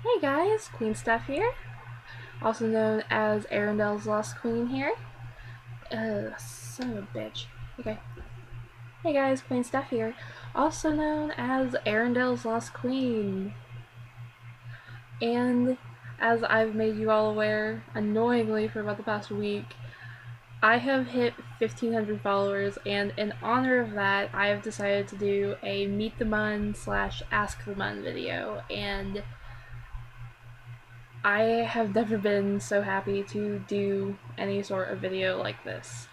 Hey guys, Queen Stuff here, also known as Arendelleslostqueen here. Son of a bitch. Okay. Hey guys, Queen Stuff here, also known as Arendelleslostqueen. And as I've made you all aware, annoyingly for about the past week, I have hit 1,500 followers, and in honor of that, I have decided to do a Meet the Mun / Ask the Mun video, and I have never been so happy to do any sort of video like this.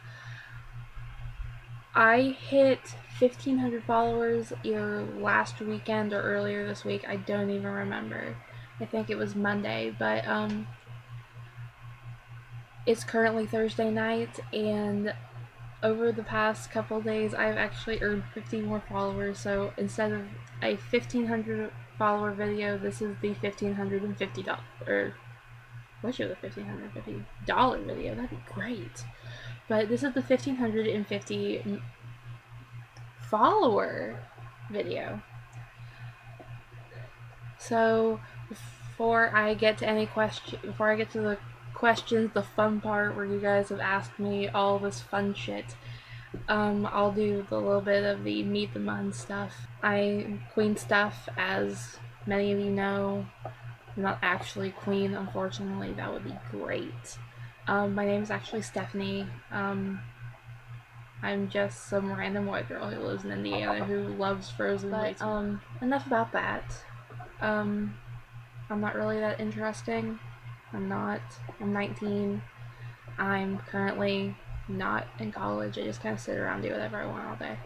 I hit 1,500 followers either last weekend or earlier this week. I don't even remember. I think it was Monday, but it's currently Thursday night, and over the past couple days, I've actually earned 50 more followers. So instead of a 1,500 follower video, this is the $1,550 or wish it was a $1,550 video. That'd be great. But this is the 1,550 follower video. So before I get to the questions, the fun part where you guys have asked me all this fun shit, I'll do a little bit of the Meet the Mun stuff. I'm Queen Stuff, as many of you know. I'm not actually Queen, unfortunately. That would be great. My name is actually Stephanie. I'm just some random white girl who lives in Indiana who loves Frozen. But enough about that. I'm not really that interesting. I'm not. I'm 19. I'm currently not in college. I just kind of sit around and do whatever I want all day.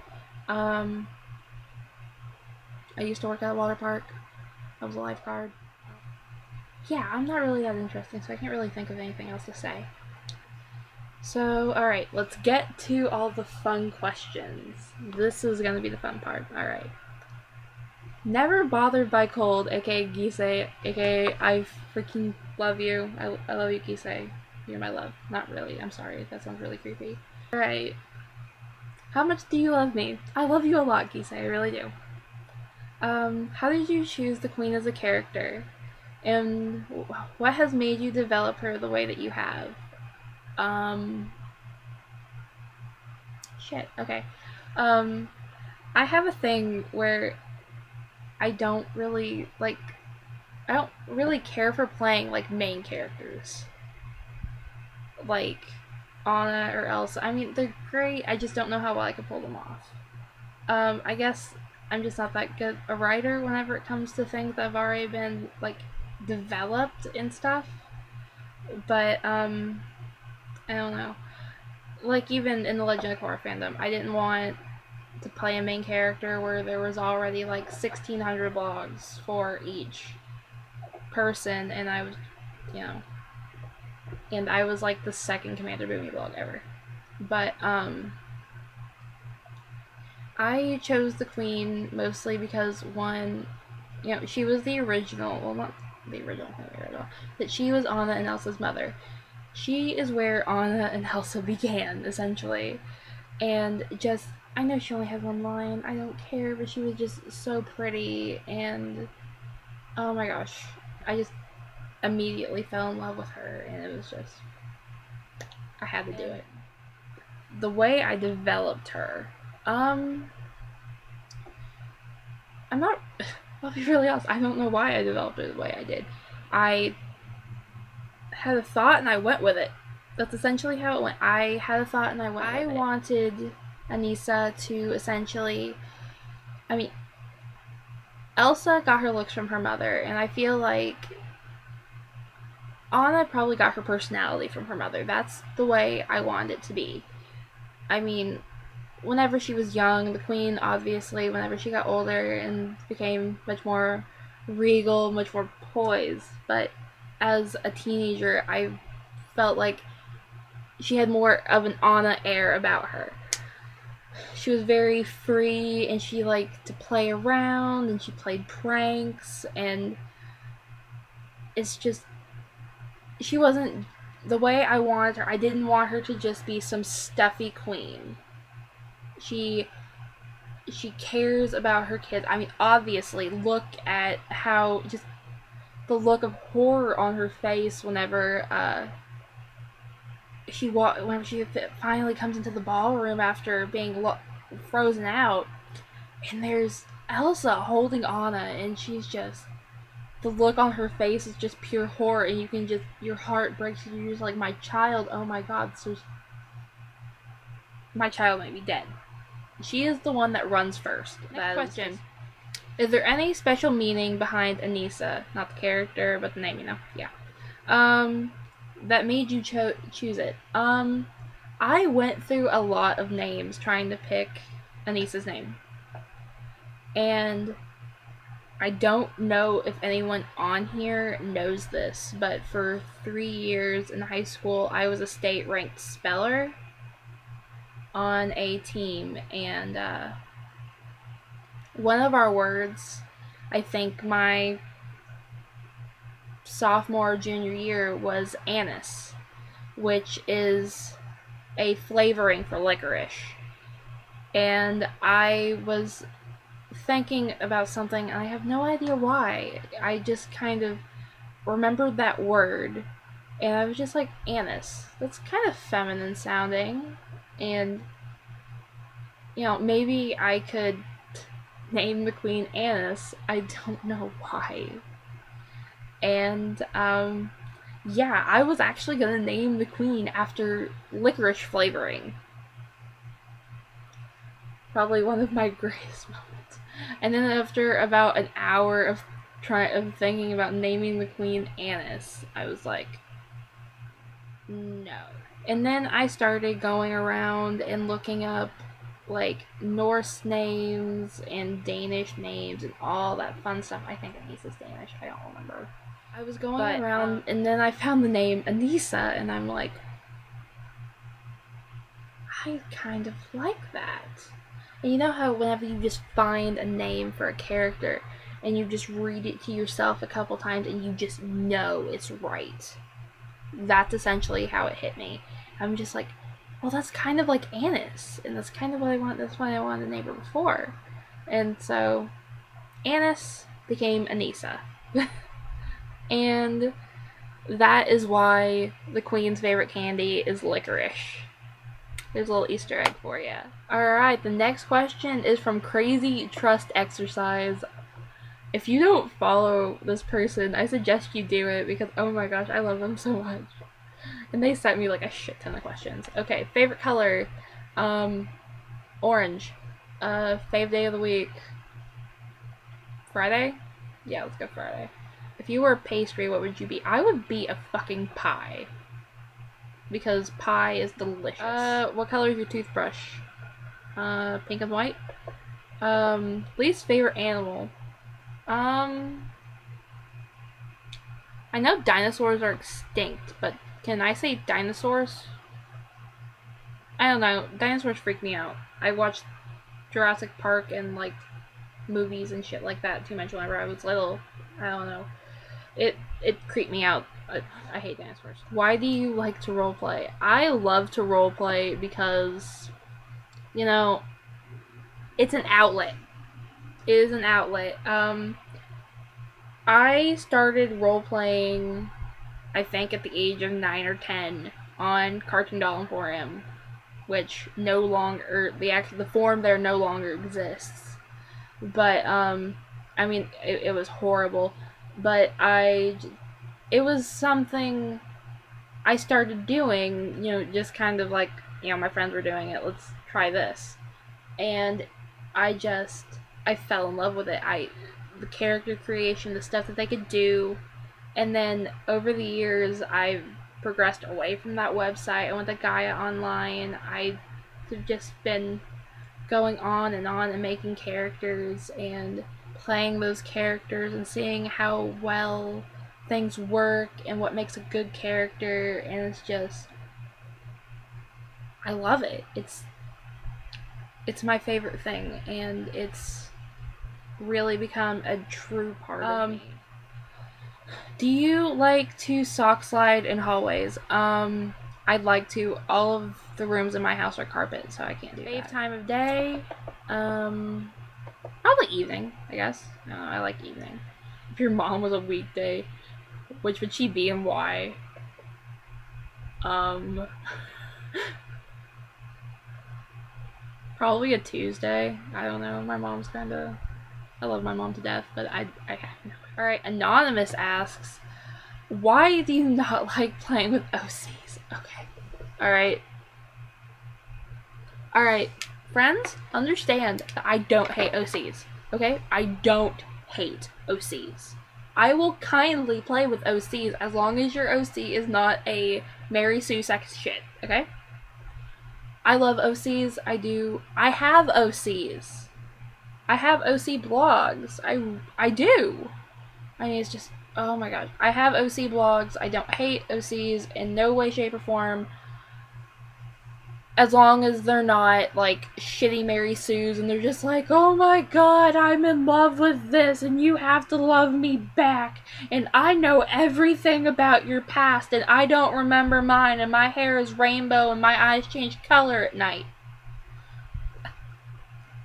I used to work at a water park. I was a lifeguard. Yeah, I'm not really that interesting, so I can't really think of anything else to say. So, alright, let's get to all the fun questions. This is gonna be the fun part. Alright. Never bothered by cold, aka Gisei, aka I freaking love you. I love you, Gisei. You're my love. Not really, I'm sorry. That sounds really creepy. Alright. How much do you love me? I love you a lot, Gisei. I really do. How did you choose the queen as a character? And what has made you develop her the way that you have? Shit, okay. I have a thing where I don't really care for playing like main characters. Like Anna or Elsa. I mean, they're great, I just don't know how well I can pull them off. I guess I'm just not that good a writer whenever it comes to things that have already been like developed and stuff. But I don't know. Like even in the Legend of Korra fandom, I didn't want to play a main character where there was already like 1,600 blogs for each person, and I was, and I was like the second Commander Boomy blog ever. But I chose the Queen mostly because one, she was the original. Well, not the original, that she was Anna and Elsa's mother. She is where Anna and Elsa began, essentially. And just, I know she only had one line, I don't care, but she was just so pretty, and oh my gosh, I just immediately fell in love with her, and it was just, I had to do it. The way I developed her, I'm not, I'll be really honest, I don't know why I developed her the way I did. I had a thought and I went with it. That's essentially how it went. I had a thought and I went with it. I wanted Anissa to essentially, I mean, Elsa got her looks from her mother, and I feel like Anna probably got her personality from her mother. That's the way I wanted it to be. I mean, whenever she was young, the Queen, obviously, whenever she got older and became much more regal, much more poised, but as a teenager, I felt like she had more of an Anna air about her. She was very free, and she liked to play around, and she played pranks, and it's just, she wasn't the way I wanted her. I didn't want her to just be some stuffy queen. She cares about her kids. I mean, obviously, look at how just the look of horror on her face whenever whenever she finally comes into the ballroom after being frozen out, and there's Elsa holding Anna, and she's just, the look on her face is just pure horror, and you can just, your heart breaks, and you're just like, my child, oh my god, so my child might be dead. She is the one that runs first. Next question. Is there any special meaning behind Anissa? Not the character, but the name, you know? Yeah. That made you choose it. I went through a lot of names trying to pick Anissa's name. And I don't know if anyone on here knows this, but for 3 years in high school, I was a state-ranked speller on a team, and one of our words, I think my sophomore or junior year, was anise, which is a flavoring for licorice. And I was thinking about something, and I have no idea why. I just kind of remembered that word, and I was just like, anise. That's kind of feminine sounding, and, you know, maybe I could name the queen Anise. I don't know why. And, yeah, I was actually gonna name the queen after licorice flavoring. Probably one of my greatest moments. And then after about an hour of thinking about naming the queen Anise, I was like, no. And then I started going around and looking up, like, Norse names and Danish names and all that fun stuff. I think Anissa's Danish, I don't remember. I was going around, and then I found the name Anissa, and I'm like, I kind of like that. And you know how whenever you just find a name for a character, and you just read it to yourself a couple times, and you just know it's right? That's essentially how it hit me. I'm just like, well, that's kind of like Anise, and that's kind of what I want. That's why I wanted to name her before. And so, Anise became Anissa. And that is why the queen's favorite candy is licorice. There's a little Easter egg for you. Alright, the next question is from Crazy Trust Exercise. If you don't follow this person, I suggest you do it, because oh my gosh, I love them so much. And they sent me like a shit ton of questions. Okay, favorite color, orange. Fave day of the week, Friday? Yeah, let's go Friday. If you were a pastry, what would you be? I would be a fucking pie. Because pie is delicious. What color is your toothbrush? Pink and white. Least favorite animal. I know dinosaurs are extinct, but can I say dinosaurs? I don't know. Dinosaurs freak me out. I watched Jurassic Park and, like, movies and shit like that too much whenever I was little. I don't know. It creeped me out. I hate dinosaurs. Why do you like to roleplay? I love to roleplay because, you know, it's an outlet. It is an outlet. I started roleplaying, I think, at the age of 9 or 10 on Cartoon Doll Emporium, which no longer, the forum there no longer exists. But, I mean, it was horrible. But it was something I started doing, you know, just kind of like, you know, my friends were doing it, let's try this. And I fell in love with it. The character creation, the stuff that they could do. And then over the years, I've progressed away from that website. I went to Gaia Online. I've just been going on and making characters and playing those characters and seeing how well things work and what makes a good character, and it's just, I love it. It's my favorite thing, and it's really become a true part of me. Do you like to sock slide in hallways? I'd like to. All of the rooms in my house are carpet, so I can't do that. Fave time of day? Probably evening, I guess. I like evening. If your mom was a weekday, Which would she be and why? Probably a Tuesday. I don't know. My mom's kinda... I love my mom to death, but I Alright, Anonymous asks, why do you not like playing with OCs? Okay. Alright. Alright. Friends, understand that I don't hate OCs. Okay? I don't hate OCs. I will kindly play with OCs as long as your OC is not a Mary Sue sex shit. Okay? I love OCs. I do. I have OCs. I have OC blogs. I do. I mean, it's just, oh my gosh. I have OC blogs. I don't hate OCs in no way, shape, or form. As long as they're not, like, shitty Mary Sues and they're just like, oh my god, I'm in love with this and you have to love me back. And I know everything about your past and I don't remember mine and my hair is rainbow and my eyes change color at night.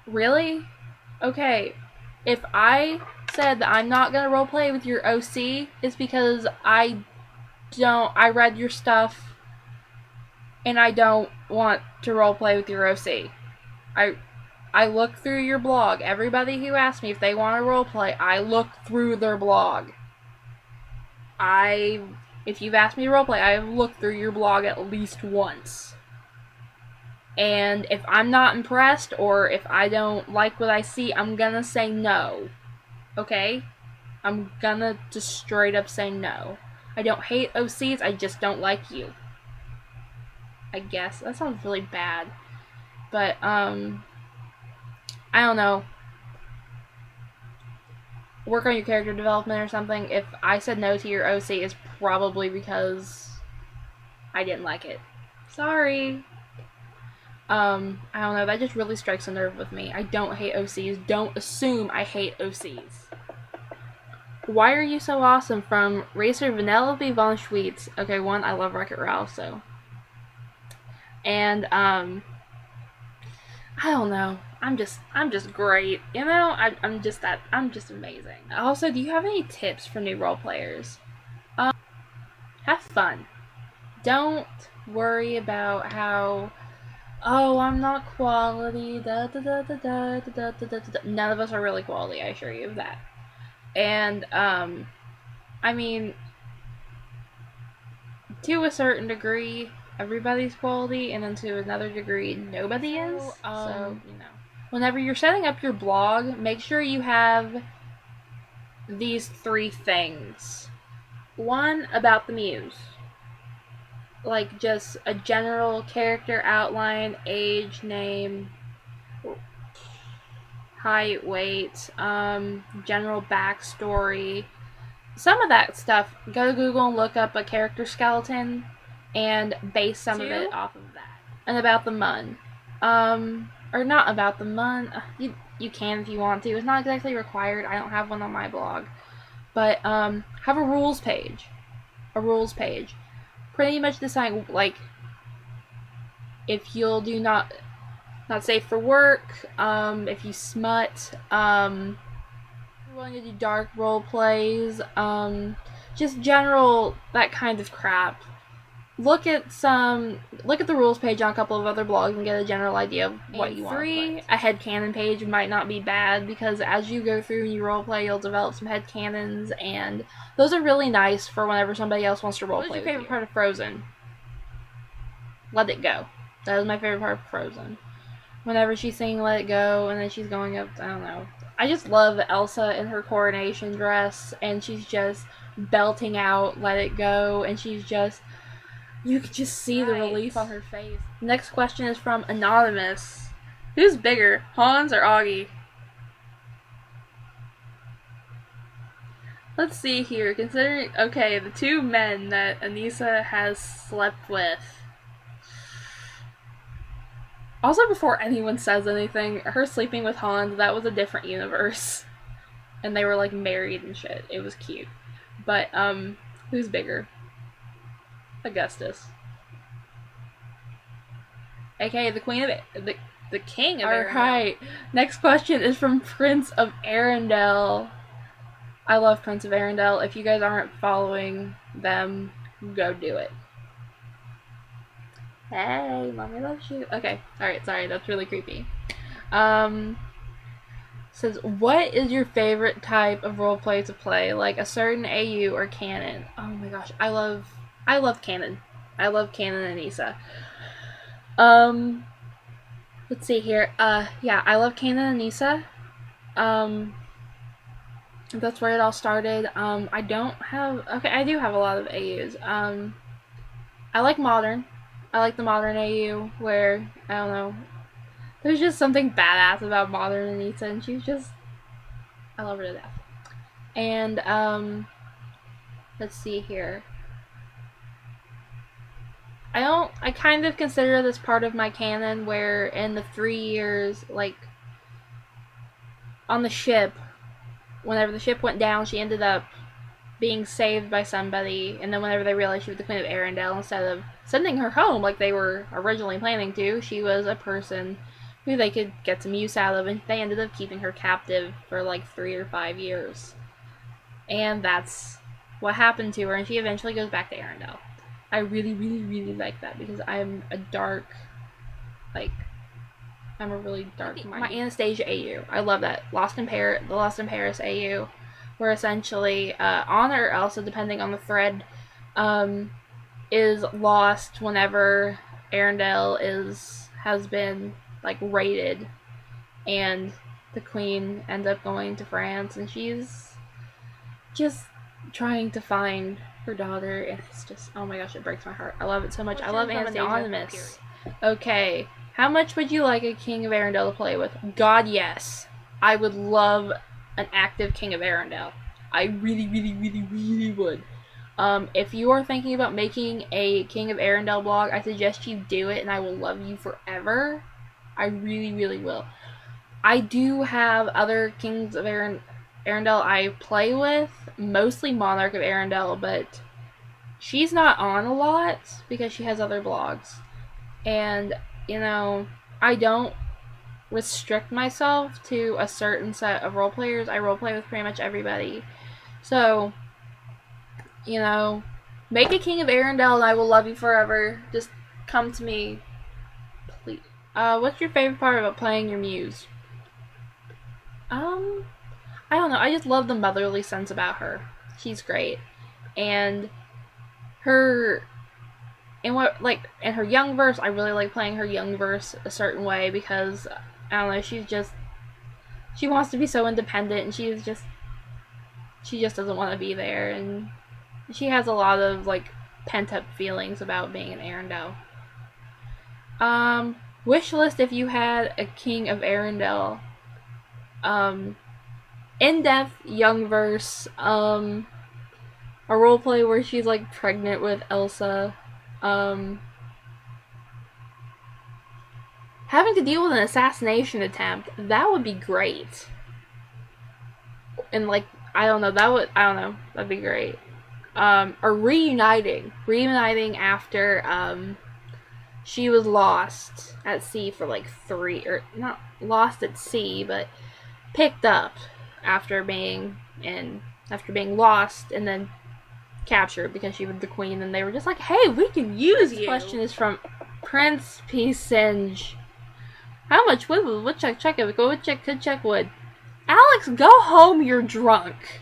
Really? Okay. If I said that I'm not gonna roleplay with your OC, it's because I read your stuff and I don't want to roleplay with your OC. I look through your blog. Everybody who asks me if they want to roleplay, I look through their blog. If you've asked me to roleplay, I've looked through your blog at least once. And if I'm not impressed, or if I don't like what I see, I'm gonna say no. Okay? I'm gonna just straight up say no. I don't hate OCs, I just don't like you. I guess. That sounds really bad. But, I don't know. Work on your character development or something. If I said no to your OC, it's probably because I didn't like it. Sorry. I don't know. That just really strikes a nerve with me. I don't hate OCs. Don't assume I hate OCs. Why are you so awesome? From Racer Vanellope Von Schweetz. Okay, one, I love Wreck-It Ralph, so... And, I don't know. I'm just great. You know? I'm just amazing. Also, do you have any tips for new role players? Have fun. Don't worry about how, oh, I'm not quality, da da da da da da da da da. None of us are really quality, I assure you of that. And, I mean, to a certain degree, everybody's quality, and then to another degree, nobody is. So, you know. Whenever you're setting up your blog, make sure you have these 3 things. 1, about the muse. Like, just a general character outline, age, name, height, weight, general backstory. Some of that stuff, go to Google and look up a character skeleton and base some of it off of that. And about the mun. Or not about the mun. You can if you want to. It's not exactly required. I don't have one on my blog. But, have a rules page. A rules page. Pretty much decide, like, if you'll do not safe for work, if you smut, you're willing to do dark role plays, just general, that kind of crap. Look at the rules page on a couple of other blogs and get a general idea of what you want to play. A headcanon page might not be bad, because as you go through and you roleplay, you'll develop some headcanons, and those are really nice for whenever somebody else wants to roleplay. What's your favorite part of Frozen? Let It Go. That is my favorite part of Frozen. Whenever she's singing Let It Go, and then she's going up, I don't know. I just love Elsa in her coronation dress, and she's just belting out Let It Go, and she's just... You can just see the relief on her face. Next question is from Anonymous. Who's bigger, Hans or Augie? Let's see here. Considering, okay, the 2 men that Anissa has slept with. Also, before anyone says anything, her sleeping with Hans, that was a different universe. And they were, like, married and shit. It was cute. But, who's bigger? Augustus. Okay, the queen of the king of Arendelle. Alright, next question is from Prince of Arendelle. I love Prince of Arendelle. If you guys aren't following them, go do it. Hey, mommy loves you. Okay, alright, sorry, that's really creepy. Says, what is your favorite type of roleplay to play? Like a certain AU or canon? Oh my gosh, I love canon. I love canon and Issa. Let's see here. Yeah, I love canon and Issa. That's where it all started. I don't have, okay, I do have a lot of AUs. I like modern. I like the modern AU where, I don't know, there's just something badass about modern Anita, and she's just, I love her to death. And, let's see here. I kind of consider this part of my canon where in the 3 years, like, on the ship, whenever the ship went down, she ended up being saved by somebody, and then whenever they realized she was the Queen of Arendelle, instead of sending her home like they were originally planning to, she was a person who they could get some use out of, and they ended up keeping her captive for like 3 or 5 years. And that's what happened to her, and she eventually goes back to Arendelle. I really, really, really like that, because I'm a dark, like, I'm a really dark mind. My Anastasia AU, I love that. The Lost in Paris AU, where essentially Anna or Elsa, depending on the thread, is lost whenever Arendelle has been like raided, and the queen ends up going to France, and she's just trying to find her daughter, and it's just, oh my gosh, it breaks my heart. I love it so much. I love Anastasia. Anonymous. Okay, how much would you like a King of Arendelle to play with? God, yes. I would love an active King of Arendelle. I really, really, really, really would. If you are thinking about making a King of Arendelle blog, I suggest you do it, and I will love you forever. I really, really will. I do have other Kings of Arendelle I play with, mostly Monarch of Arendelle, but she's not on a lot because she has other blogs. And, you know, I don't restrict myself to a certain set of role players. I roleplay with pretty much everybody. So, you know, make a King of Arendelle and I will love you forever. Just come to me, please. What's your favorite part about playing your muse? I don't know. I just love the motherly sense about her. She's great. And her, in her young verse, I really like playing her young verse a certain way because, I don't know, she wants to be so independent, and she just doesn't want to be there, and she has a lot of, like, pent-up feelings about being an Arendelle. Wish list if you had a King of Arendelle. In-depth young verse, a roleplay where she's, like, pregnant with Elsa, having to deal with an assassination attempt, that would be great. And, like, that'd be great. Or reuniting after, she was lost at sea for, like, not lost at sea, but picked up after being lost and then captured because she was the queen, and they were just like, hey, we can use you. This question is from Prince P. Singe. How much wood would check it? Go check wood. Alex, go home, you're drunk.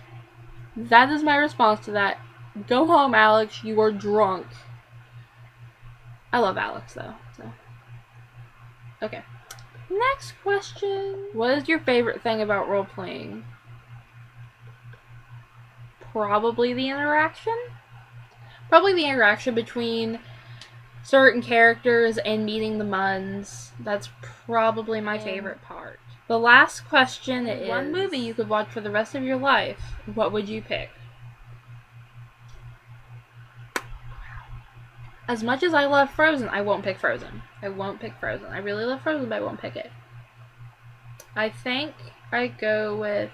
That is my response to that. Go home, Alex, you are drunk. I love Alex, though. So. Okay. Next question. What is your favorite thing about role-playing? Probably the interaction. Probably the interaction between certain characters and meeting the Muns. That's probably my favorite part. The last question is, one movie you could watch for the rest of your life. What would you pick? As much as I love Frozen, I won't pick Frozen. I really love Frozen, but I won't pick it. I think I'd go with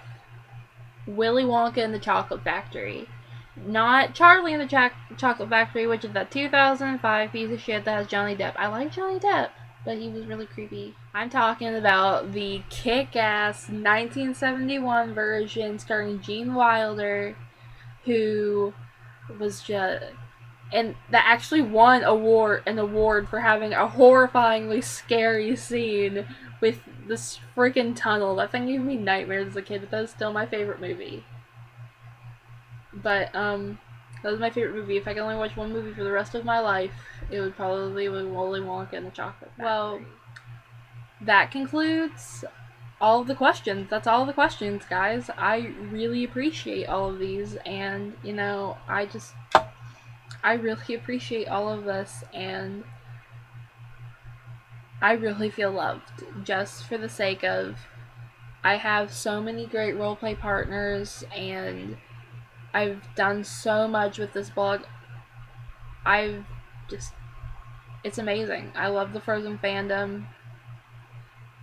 Willy Wonka and the Chocolate Factory. Not Charlie and the Chocolate Factory, which is that 2005 piece of shit that has Johnny Depp. I like Johnny Depp, but he was really creepy. I'm talking about the kick-ass 1971 version starring Gene Wilder, who was just... and that actually won an award for having a horrifyingly scary scene with this freaking tunnel. That thing gave me nightmares as a kid, but that is still my favorite movie. But, that was my favorite movie. If I could only watch one movie for the rest of my life, it would probably be Willy Wonka and the Chocolate Factory. Well, that concludes all of the questions. That's all of the questions, guys. I really appreciate all of these, and, you know, I really appreciate all of this, and I really feel loved, just for the sake of, I have so many great roleplay partners, and I've done so much with this blog. It's amazing. I love the Frozen fandom,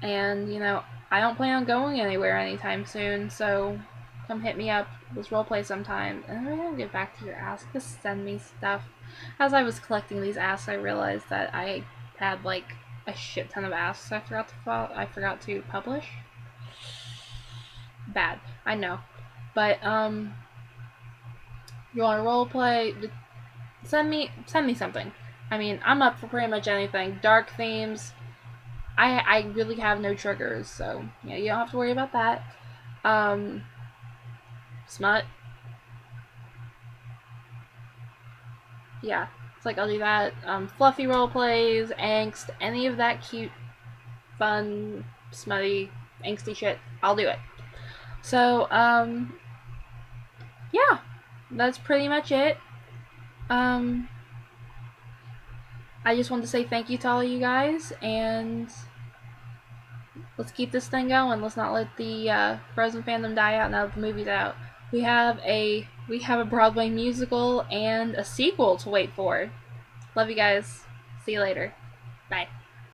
and, you know, I don't plan on going anywhere anytime soon, so come hit me up. Let's roleplay sometime. And I'm gonna get back to your ask. Just send me stuff. As I was collecting these asks, I realized that I had, like, a shit ton of asks I forgot to publish. Bad. I know. But, you want to roleplay? Send me something. I mean, I'm up for pretty much anything. Dark themes. I really have no triggers, so yeah, you don't have to worry about that. Smut. Yeah, it's like I'll do that. Fluffy role plays, angst, any of that cute, fun, smutty, angsty shit, I'll do it. So, yeah, that's pretty much it. I just wanted to say thank you to all of you guys, and let's keep this thing going. Let's not let the Frozen fandom die out now that the movie's out. We have a Broadway musical and a sequel to wait for. Love you guys. See you later. Bye.